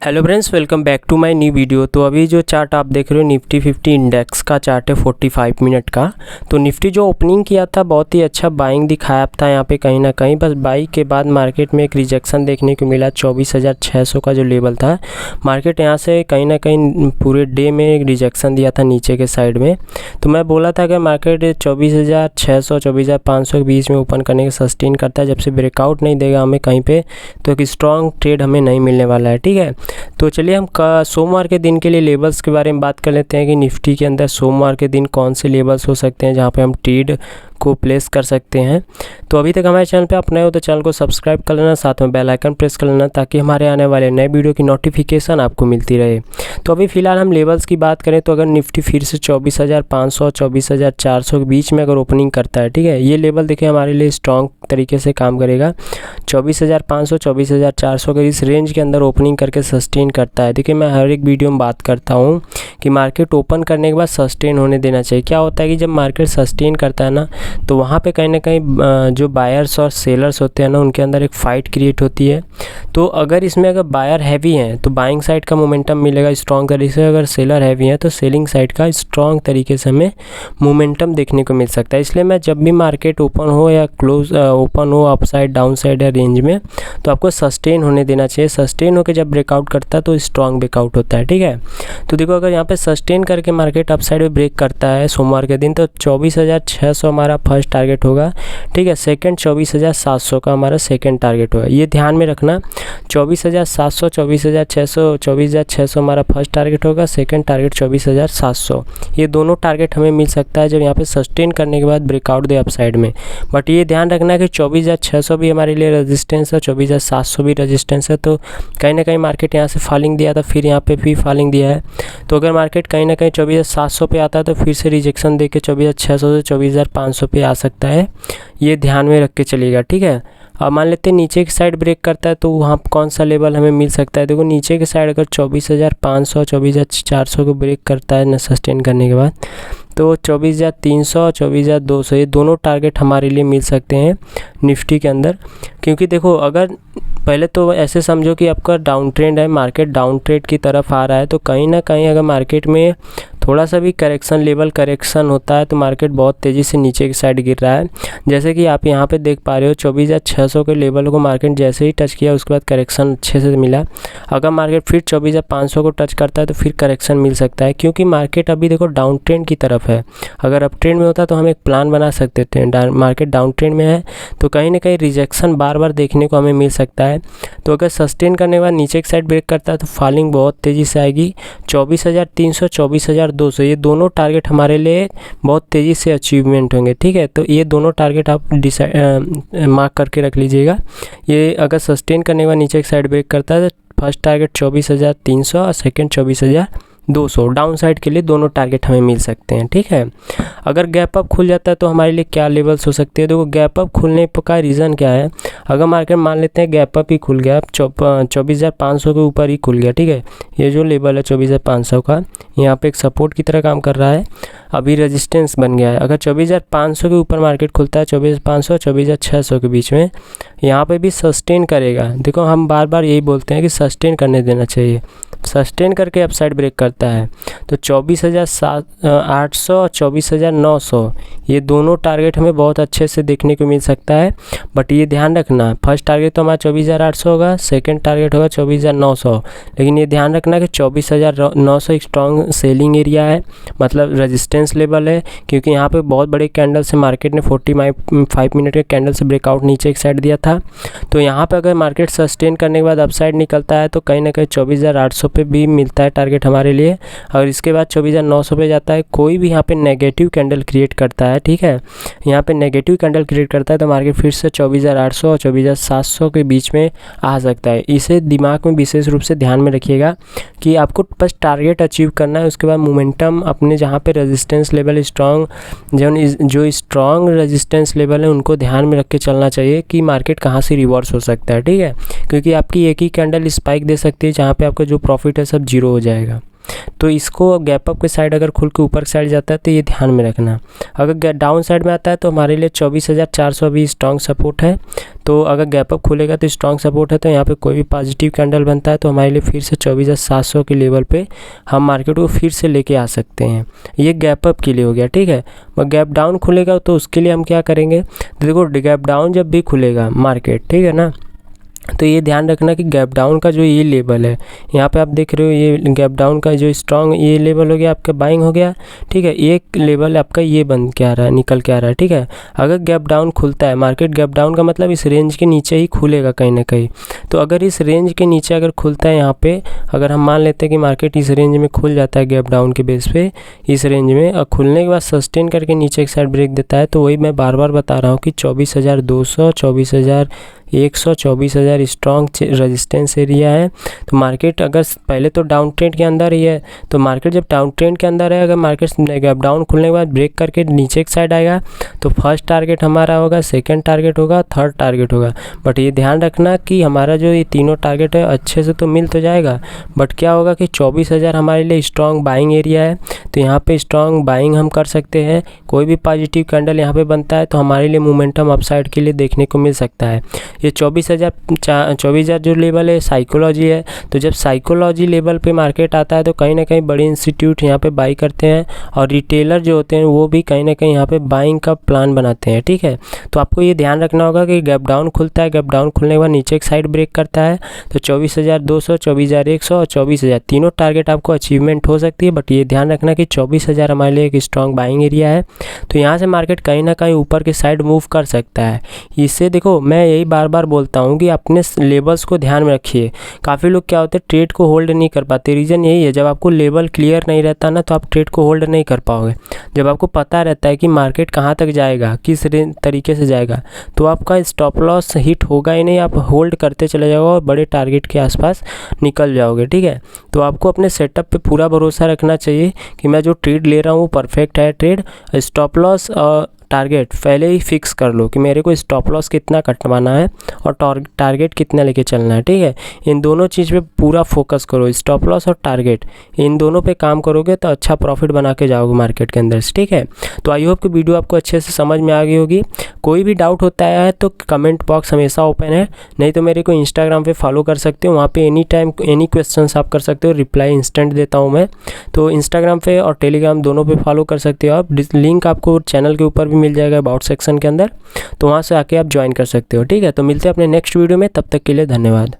Hello friends, welcome back to my new video. तो अभी जो चार्ट आप देख रहे हो निफ्टी 50 इंडेक्स का चार्ट है 45 मिनट का। तो निफ्टी जो ओपनिंग किया था बहुत ही अच्छा बाइंग दिखाया था यहाँ पे कहीं ना कहीं, बस बाई के बाद मार्केट में एक रिजेक्शन देखने को मिला 24,600 का जो लेवल था। मार्केट यहाँ से कहीं ना कहीं पूरे डे में एक रिजेक्शन दिया था नीचे के साइड में। तो मैं बोला था कि मार्केट 24,600 24,500 के बीच में ओपन करने का सस्टेन करता है। जब से ब्रेकआउट नहीं देगा हमें कहीं पे तो एक स्ट्रॉन्ग ट्रेड हमें नहीं मिलने वाला है। ठीक है, तो चलिए हम सोमवार के दिन के लिए लेवल्स के बारे में बात कर लेते हैं कि निफ्टी के अंदर सोमवार के दिन कौन से लेवल्स हो सकते हैं जहां पे हम ट्रेड को प्लेस कर सकते हैं। तो अभी तक हमारे चैनल पे आप नए हो तो चैनल को सब्सक्राइब कर लेना, साथ में बेल आइकन प्रेस कर लेना ताकि हमारे आने वाले नए वीडियो की नोटिफिकेशन आपको मिलती रहे। तो अभी फ़िलहाल हम लेवल्स की बात करें तो अगर निफ्टी फिर से 24,500 24,400 के बीच में अगर ओपनिंग करता है, ठीक है, ये लेवल देखिए हमारे लिए स्ट्रॉन्ग तरीके से काम करेगा। 24,500 24,400 के इस रेंज के अंदर ओपनिंग करके सस्टेन करता है। देखिए मैं हर एक वीडियो में बात करता हूँ कि मार्केट ओपन करने के बाद सस्टेन होने देना चाहिए। क्या होता है कि जब मार्केट सस्टेन करता है ना तो वहाँ पे कहीं ना कहीं जो बायर्स और सेलर्स होते हैं ना उनके अंदर एक फ़ाइट क्रिएट होती है। तो अगर इसमें अगर बायर हैवी हैं तो बाइंग साइड का मोमेंटम मिलेगा स्ट्रॉन्ग तरीके से, अगर सेलर हैवी हैं तो सेलिंग साइड का स्ट्रॉन्ग तरीके से हमें मोमेंटम देखने को मिल सकता है। इसलिए मैं जब भी मार्केट ओपन हो या क्लोज ओपन हो अप साइड डाउन साइड या रेंज में तो आपको सस्टेन होने देना चाहिए। सस्टेन होकर जब ब्रेकआउट करता है तो स्ट्रॉन्ग ब्रेकआउट होता है। ठीक है, तो देखो अगर यहाँ पे सस्टेन करके मार्केट अप साइड में ब्रेक करता है सोमवार के दिन तो 24,600 हमारा फर्स्ट टारगेट होगा। ठीक है, सेकंड 24,700 का हमारा सेकंड टारगेट होगा। ये ध्यान में रखना, 24,700 24,600 24,600 हमारा फर्स्ट टारगेट होगा, सेकंड टारगेट 24,700। ये दोनों टारगेट हमें मिल सकता है जब यहाँ पे सस्टेन करने के बाद ब्रेकआउट दे अप साइड में। बट ये ध्यान रखना कि 24,600 भी हमारे लिए रेजिस्टेंस है, 24,700 भी रेजिस्टेंस है। तो कहीं ना कहीं मार्केट यहाँ से फॉलिंग दिया था, फिर यहाँ पे भी फॉलिंग दिया है। तो अगर मार्केट कहीं ना कहीं 24,700 पे आता है तो फिर से रिजेक्शन देके 24,600 से 24,500 पे आ सकता है। ये ध्यान में रख के चलिएगा। ठीक है, अब मान लेते हैं नीचे की साइड ब्रेक करता है तो वहाँ कौन सा लेवल हमें मिल सकता है। देखो नीचे की साइड अगर 24,500 24,400 को ब्रेक करता है न सस्टेन करने के बाद तो 24,300 24,200 ये दोनों टारगेट हमारे लिए मिल सकते हैं निफ्टी के अंदर। क्योंकि देखो अगर पहले तो ऐसे समझो कि आपका डाउन ट्रेंड है, मार्केट डाउन ट्रेंड की तरफ आ रहा है, तो कहीं ना कहीं अगर मार्केट में थोड़ा सा भी करेक्शन लेवल करेक्शन होता है तो मार्केट बहुत तेज़ी से नीचे की साइड गिर रहा है। जैसे कि आप यहाँ पे देख पा रहे हो 24,600 के लेवल को मार्केट जैसे ही टच किया उसके बाद करेक्शन अच्छे से मिला। अगर मार्केट फिर 24,500 को टच करता है तो फिर करेक्शन मिल सकता है, क्योंकि मार्केट अभी देखो डाउन ट्रेंड की तरफ है। अगर अप ट्रेंड में होता तो हम एक प्लान बना सकते थे, मार्केट डाउन ट्रेंड में है तो कहीं ना कहीं रिजेक्शन बार बार देखने को हमें मिल सकता है। तो अगर सस्टेन करने के बाद नीचे की साइड ब्रेक करता है तो फॉलिंग बहुत तेज़ी से आएगी। 24,300 24,200 ये दोनों टारगेट हमारे लिए बहुत तेज़ी से अचीवमेंट होंगे। ठीक है, तो ये दोनों टारगेट आप मार्क करके रख लीजिएगा। ये अगर सस्टेन करने के बाद नीचे की साइड ब्रेक करता है तो फर्स्ट टारगेट 24,300 और सेकेंड 24,200 डाउन साइड के लिए दोनों टारगेट हमें मिल सकते हैं। ठीक है, अगर गैप अप खुल जाता है तो हमारे लिए क्या लेवल्स हो सकते हैं। देखो गैप अप खुलने का रीज़न क्या है। अगर मार्केट मान लेते हैं गैप अप ही खुल गया, 24,500 के ऊपर ही खुल गया। ठीक है, ये जो लेवल है 24,500 का यहाँ पे एक सपोर्ट की तरह काम कर रहा है, अभी रेजिस्टेंस बन गया है। अगर 24,500 के ऊपर मार्केट खुलता है 24,500 24,600 के बीच में यहाँ पे भी सस्टेन करेगा। देखो हम बार बार यही बोलते हैं कि सस्टेन करने देना चाहिए। सस्टेन करके अपसाइड ब्रेक करता है तो 24,800 24,900 ये दोनों टारगेट हमें बहुत अच्छे से देखने को मिल सकता है। बट ये ध्यान रखना फर्स्ट टारगेट तो हमारा 24,800 होगा, सेकंड टारगेट होगा 24,900। लेकिन ये ध्यान रखना कि 24,900 एक स्ट्रॉन्ग सेलिंग एरिया है, मतलब रेजिस्टेंस लेवल है, क्योंकि यहाँ पे बहुत बड़े कैंडल से मार्केट ने 45 मिनट के कैंडल से ब्रेकआउट नीचे एक साइड दिया था। तो यहाँ पे अगर मार्केट सस्टेन करने के बाद अपसाइड निकलता है तो कहीं ना कहीं 24,800 पे भी मिलता है टारगेट हमारे लिए। और इसके बाद 24,900 पे जाता है, कोई भी यहाँ पे नेगेटिव कैंडल क्रिएट करता है। ठीक है, यहाँ पे नेगेटिव कैंडल क्रिएट करता है तो मार्केट फिर से 24,800 और 24,700 के बीच में आ सकता है। इसे दिमाग में विशेष रूप से ध्यान में रखिएगा कि आपको बस टारगेट अचीव करना है, उसके बाद मोमेंटम अपने जहाँ पे रेजिस्टेंस लेवल स्ट्रॉन्ग जो स्ट्रॉन्ग रेजिस्टेंस लेवल है उनको ध्यान में रख के चलना चाहिए कि मार्केट कहाँ से रिवर्स हो सकता है। ठीक है, क्योंकि आपकी एक ही कैंडल स्पाइक दे सकती है जहाँ पे आपका जो प्रॉफिट है सब जीरो हो जाएगा। तो इसको गैप अप के साइड अगर खुल के ऊपर साइड जाता है तो ये ध्यान में रखना। अगर डाउन साइड में आता है तो हमारे लिए 24,400 भी स्ट्रॉन्ग सपोर्ट है। तो अगर गैप अप खुलेगा तो स्ट्रॉन्ग सपोर्ट है, तो यहाँ पे कोई भी पॉजिटिव कैंडल बनता है तो हमारे लिए फिर से 24,700 के लेवल पे हम मार्केट को फिर से लेके आ सकते हैं। ये गैप अप के लिए हो गया, ठीक है। मगर गैप डाउन खुलेगा तो उसके लिए हम क्या करेंगे, देखो गैप डाउन जब भी खुलेगा मार्केट, ठीक है ना, तो ये ध्यान रखना कि गैप डाउन का जो ये लेवल है, यहाँ पे आप देख रहे हो ये गैप डाउन का जो स्ट्रॉन्ग ये लेवल हो गया आपका बाइंग हो गया, ठीक है। एक लेवल आपका ये बन के आ रहा है, निकल के आ रहा है, ठीक है। अगर गैप डाउन खुलता है मार्केट, गैप डाउन का मतलब इस रेंज के नीचे ही खुलेगा कहीं ना कहीं। तो अगर इस रेंज के नीचे अगर खुलता है यहाँ पे, अगर हम मान लेते हैं कि मार्केट इस रेंज में खुल जाता है गैप डाउन के बेस पे, इस रेंज में, और खुलने के बाद सस्टेन करके नीचे एक साइड ब्रेक देता है, तो वही मैं बार बार बता रहा हूँ कि 24,200, 24,100, 24,000 स्ट्रॉन्ग रेजिस्टेंस एरिया है। तो मार्केट अगर पहले तो डाउन ट्रेंड के अंदर ही है, तो मार्केट जब डाउन ट्रेंड के अंदर है, अगर मार्केट गैप डाउन खुलने के बाद ब्रेक करके नीचे एक साइड आएगा तो फर्स्ट टारगेट हमारा होगा, सेकंड टारगेट होगा, थर्ड टारगेट होगा। बट ये ध्यान रखना कि हमारा जो ये तीनों टारगेट है अच्छे से तो मिल तो जाएगा, बट क्या होगा कि 24,000 हमारे लिए स्ट्रॉन्ग बाइंग एरिया है। तो यहाँ पे स्ट्रॉन्ग बाइंग हम कर सकते हैं। कोई भी पॉजिटिव कैंडल यहाँ पे बनता है तो हमारे लिए मोमेंटम अपसाइड के लिए देखने को मिल सकता है। ये 24,000 जो लेवल है साइकोलॉजी है, तो जब साइकोलॉजी लेवल पे मार्केट आता है तो कहीं ना कहीं बड़े इंस्टीट्यूट यहाँ पे बाई करते हैं, और रिटेलर जो होते हैं वो भी कहीं ना कहीं यहाँ पे बाइंग का प्लान बनाते हैं, ठीक है। तो आपको ये ध्यान रखना होगा कि गैप डाउन खुलता है, गैप डाउन खुलने के बाद नीचे एक साइड ब्रेक करता है, तो 24,200, 24,100 और 24,000 तीनों टारगेट आपको अचीवमेंट हो सकती है। बट ये ध्यान रखना कि 24,000 हमारे लिए एक स्ट्रॉन्ग बाइंग एरिया है। तो यहाँ से मार्केट कहीं ना कहीं ऊपर की साइड मूव कर सकता है। इससे देखो मैं यही बार बार बोलता हूँ कि अपने लेवल्स को ध्यान में रखिए। काफ़ी लोग क्या होते हैं ट्रेड को होल्ड नहीं कर पाते, रीज़न यही है, जब आपको लेवल क्लियर नहीं रहता ना तो आप ट्रेड को होल्ड नहीं कर पाओगे। जब आपको पता रहता है कि मार्केट कहाँ तक जाएगा, किस तरीके से जाएगा, तो आपका स्टॉप लॉस हिट होगा ही नहीं, आप होल्ड करते चले जाओगे और बड़े टारगेट के आसपास निकल जाओगे, ठीक है। तो आपको अपने सेटअप पे पूरा भरोसा रखना चाहिए कि मैं जो ट्रेड ले रहा हूँ परफेक्ट है ट्रेड। स्टॉप लॉस टारगेट पहले ही फिक्स कर लो कि मेरे को स्टॉप लॉस कितना कटवाना है और टारगेट कितना लेके चलना है, ठीक है। इन दोनों चीज़ पे पूरा फोकस करो, स्टॉप लॉस और टारगेट, इन दोनों पे काम करोगे तो अच्छा प्रॉफिट बना के जाओगे मार्केट के अंदर से, ठीक है। तो आई होप कि वीडियो आपको अच्छे से समझ में आ गई होगी। कोई भी डाउट होता है तो कमेंट बॉक्स हमेशा ओपन है, नहीं तो मेरे को इंस्टाग्राम पे फॉलो कर सकते हो, वहाँ पे एनी टाइम एनी क्वेश्चंस आप कर सकते हो, रिप्लाई इंस्टेंट देता हूँ मैं। तो इंस्टाग्राम पे और टेलीग्राम दोनों पे फॉलो कर सकते हो आप। लिंक आपको चैनल के ऊपर मिल जाएगा अबाउट सेक्शन के अंदर, तो वहाँ से आके आप ज्वाइन कर सकते हो, ठीक है। तो मिलते हैं अपने नेक्स्ट वीडियो में, तब तक के लिए धन्यवाद।